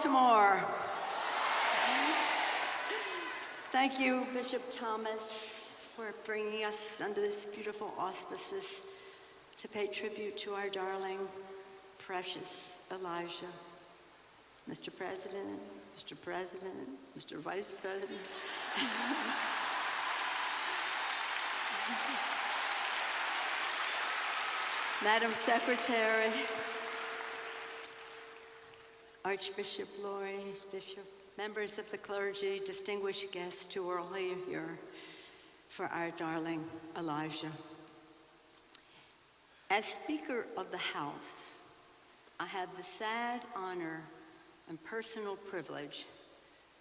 Baltimore. Thank you, Bishop Thomas, for bringing us under this beautiful auspices to pay tribute to our darling, precious Elijah. Mr. President, Mr. President, Mr. Vice President. Madam Secretary, Archbishop Lori, Bishop, members of the clergy, distinguished guests who are all here for our darling Elijah. As Speaker of the House, I have the sad honor and personal privilege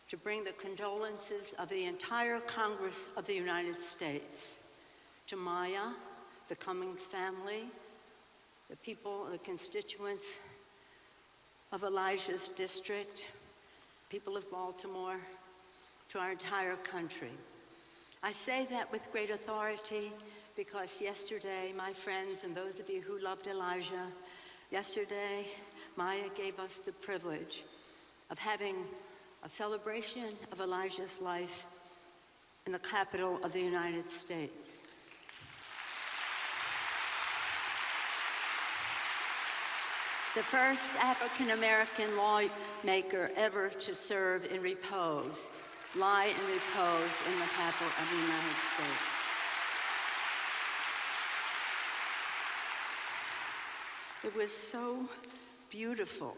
to bring the condolences of the entire Congress of the United States to Maya, the Cummings family, the people, the constituents of Elijah's district, people of Baltimore, to our entire country. I say that with great authority because yesterday, my friends and those of you who loved Elijah, yesterday, Maya gave us the privilege of having a celebration of Elijah's life in the capital of the United States. The first African-American lawmaker ever to serve in repose, lie in repose in the capital of the United States. It was so beautiful,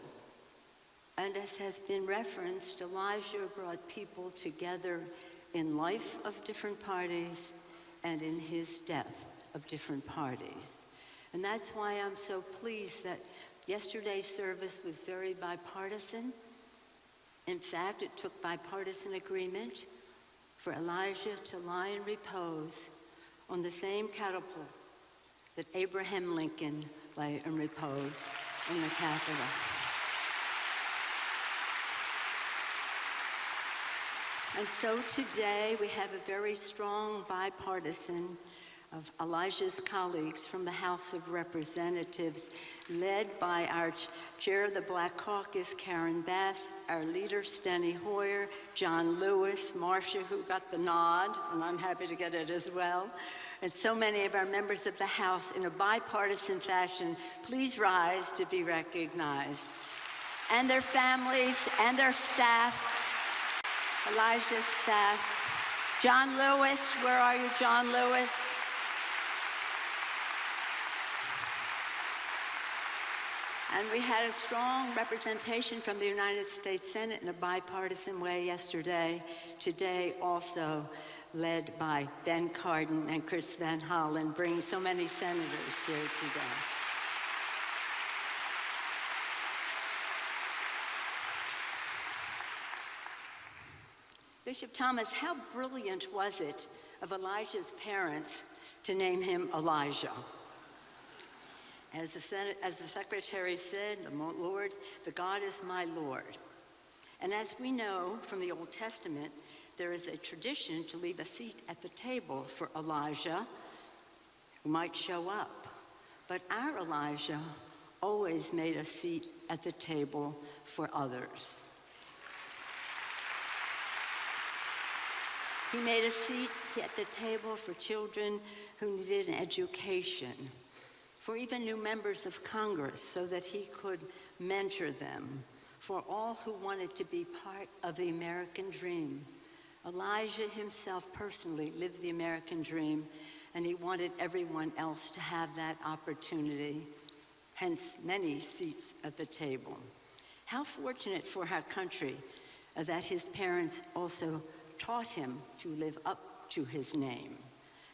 and as has been referenced, Elijah brought people together in life of different parties and in his death of different parties. And that's why I'm so pleased that yesterday's service was very bipartisan. In fact, it took bipartisan agreement for Elijah to lie in repose on the same catapult that Abraham Lincoln lay in repose in the Capitol. And so today we have a very strong bipartisan of Elijah's colleagues from the House of Representatives, led by our chair of the Black Caucus, Karen Bass, our leader, Steny Hoyer, John Lewis, Marcia, who got the nod, and I'm happy to get it as well, and so many of our members of the House in a bipartisan fashion. Please rise to be recognized. And their families and their staff, Elijah's staff. John Lewis, where are you, John Lewis? And we had a strong representation from the United States Senate in a bipartisan way yesterday. Today also led by Ben Cardin and Chris Van Hollen, bringing so many senators here today. Bishop Thomas, how brilliant was it of Elijah's parents to name him Elijah? As the secretary said, the Lord, the God is my Lord. And as we know from the Old Testament, there is a tradition to leave a seat at the table for Elijah who might show up. But our Elijah always made a seat at the table for others. He made a seat at the table for children who needed an education, for even new members of Congress so that he could mentor them, for all who wanted to be part of the American dream. Elijah himself personally lived the American dream, and he wanted everyone else to have that opportunity, hence many seats at the table. How fortunate for our country that his parents also taught him to live up to his name.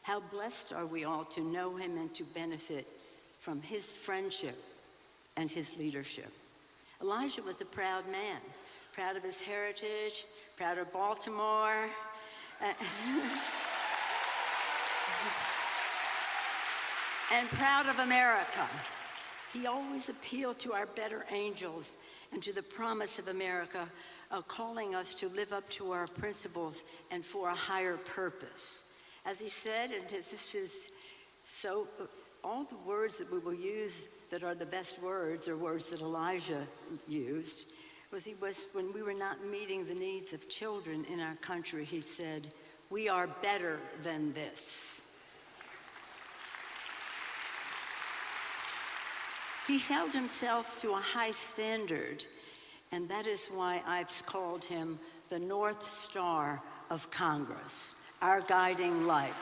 How blessed are we all to know him and to benefit from his friendship and his leadership. Elijah was a proud man, proud of his heritage, proud of Baltimore, and proud of America. He always appealed to our better angels and to the promise of America, calling us to live up to our principles and for a higher purpose. As he said, and this is so, all the words that we will use that are the best words are words that Elijah used. when we were not meeting the needs of children in our country, he said, "We are better than this." He held himself to a high standard, and that is why I've called him the North Star of Congress, our guiding light.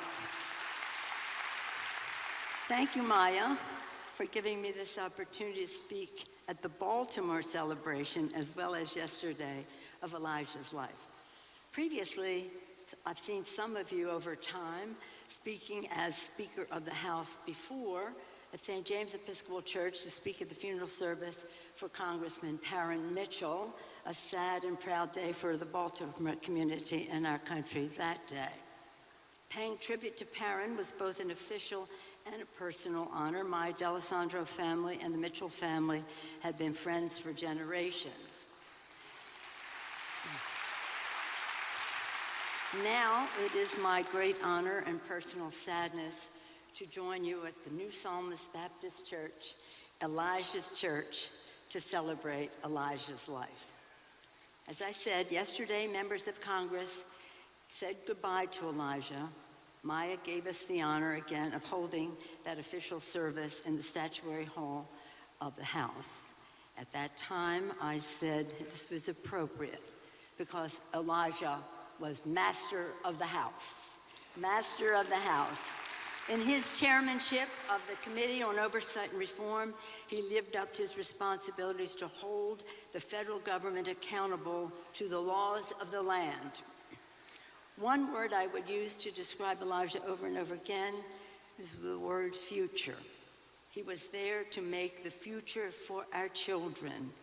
Thank you, Maya, for giving me this opportunity to speak at the Baltimore celebration, as well as yesterday, of Elijah's life. Previously, I've seen some of you over time speaking as Speaker of the House before at St. James Episcopal Church to speak at the funeral service for Congressman Parren Mitchell, a sad and proud day for the Baltimore community and our country that day. Paying tribute to Parren was both an official and a personal honor. My D'Alessandro family and the Mitchell family had been friends for generations. Now it is my great honor and personal sadness to join you at the New Psalmist Baptist Church, Elijah's Church, to celebrate Elijah's life. As I said, yesterday, members of Congress said goodbye to Elijah. Maya gave us the honor again of holding that official service in the statuary hall of the House. At that time, I said this was appropriate because Elijah was master of the House, master of the House. In his chairmanship of the Committee on Oversight and Reform, he lived up to his responsibilities to hold the federal government accountable to the laws of the land. One word I would use to describe Elijah over and over again is the word future. He was there to make the future for our children,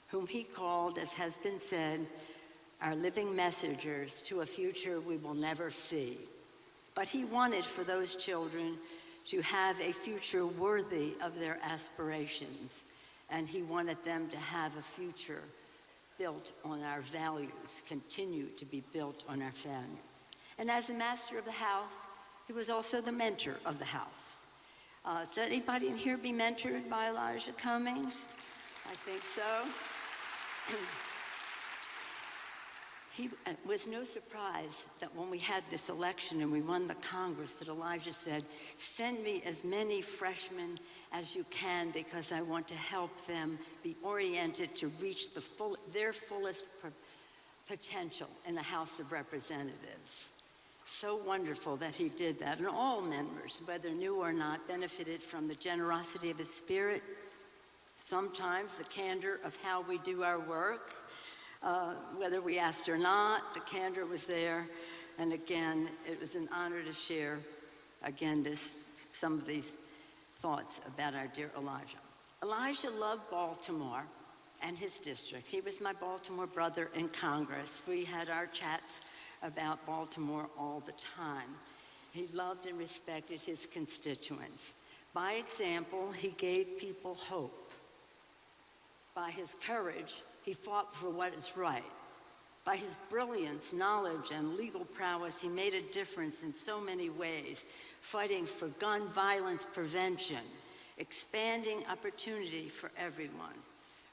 whom he called, as has been said, our living messengers to a future we will never see. But he wanted for those children to have a future worthy of their aspirations, and he wanted them to have a future built on our values, continue to be built on our values. And as a master of the House, he was also the mentor of the House. Does anybody in here be mentored by Elijah Cummings? I think so. It was no surprise that when we had this election and we won the Congress that Elijah said, "Send me as many freshmen as you can because I want to help them be oriented to reach their fullest potential in the House of Representatives." So wonderful that he did that. And all members, whether new or not, benefited from the generosity of his spirit, sometimes the candor of how we do our work. Whether we asked or not, the candor was there. And again, it was an honor to share, again, some of these thoughts about our dear Elijah. Elijah loved Baltimore and his district. He was my Baltimore brother in Congress. We had our chats about Baltimore all the time. He loved and respected his constituents. By example, he gave people hope. By his courage, he fought for what is right. By his brilliance, knowledge, and legal prowess, he made a difference in so many ways, fighting for gun violence prevention, expanding opportunity for everyone,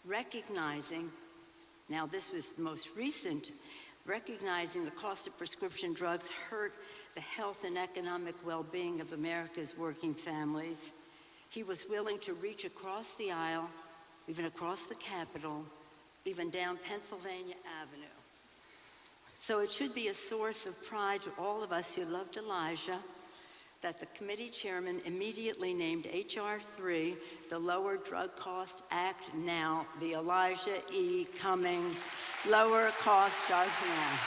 recognizing, now this was most recent, recognizing the cost of prescription drugs hurt the health and economic well-being of America's working families. He was willing to reach across the aisle, even across the Capitol, even down Pennsylvania Avenue. So it should be a source of pride to all of us who loved Elijah that the committee chairman immediately named H.R. 3, the Lower Drug Cost Act, now the Elijah E. Cummings Lower Cost Drug Act.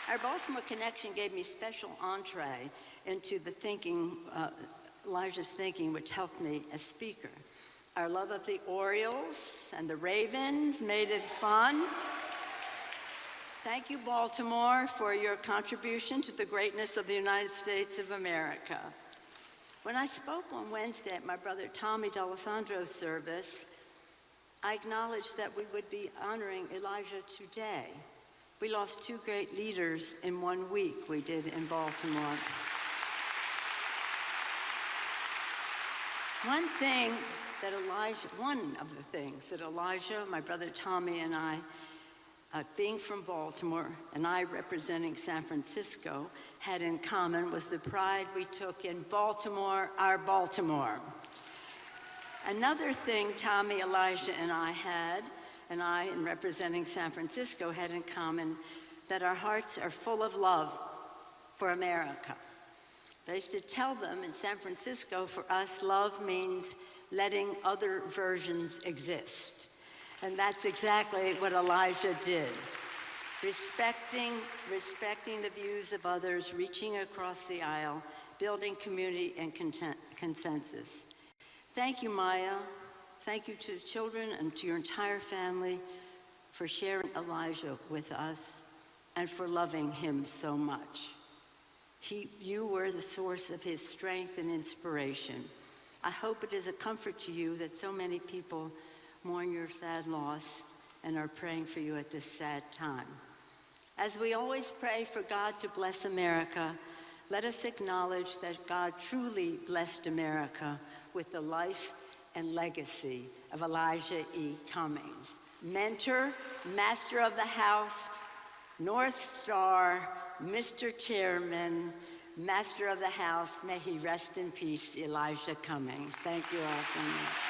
Our Baltimore connection gave me special entree into the thinking, Elijah's thinking, which helped me as speaker. Our love of the Orioles and the Ravens made it fun. Thank you, Baltimore, for your contribution to the greatness of the United States of America. When I spoke on Wednesday at my brother Tommy D'Alessandro's service, I acknowledged that we would be honoring Elijah today. We lost two great leaders in 1 week, we did in Baltimore. One of the things that Elijah, my brother Tommy, and I, being from Baltimore, and I representing San Francisco, had in common was the pride we took in Baltimore, our Baltimore. Another thing Tommy, Elijah, and I in representing San Francisco, had in common that our hearts are full of love for America. I used to tell them in San Francisco, for us, love means letting other versions exist. And that's exactly what Elijah did. Respecting the views of others, reaching across the aisle, building community and consensus. Thank you, Maya. Thank you to the children and to your entire family for sharing Elijah with us and for loving him so much. You were the source of his strength and inspiration. I hope it is a comfort to you that so many people mourn your sad loss and are praying for you at this sad time. As we always pray for God to bless America, let us acknowledge that God truly blessed America with the life and legacy of Elijah E. Cummings, mentor, master of the house, North Star, Mr. Chairman, Master of the House, may he rest in peace, Elijah Cummings. Thank you all so much.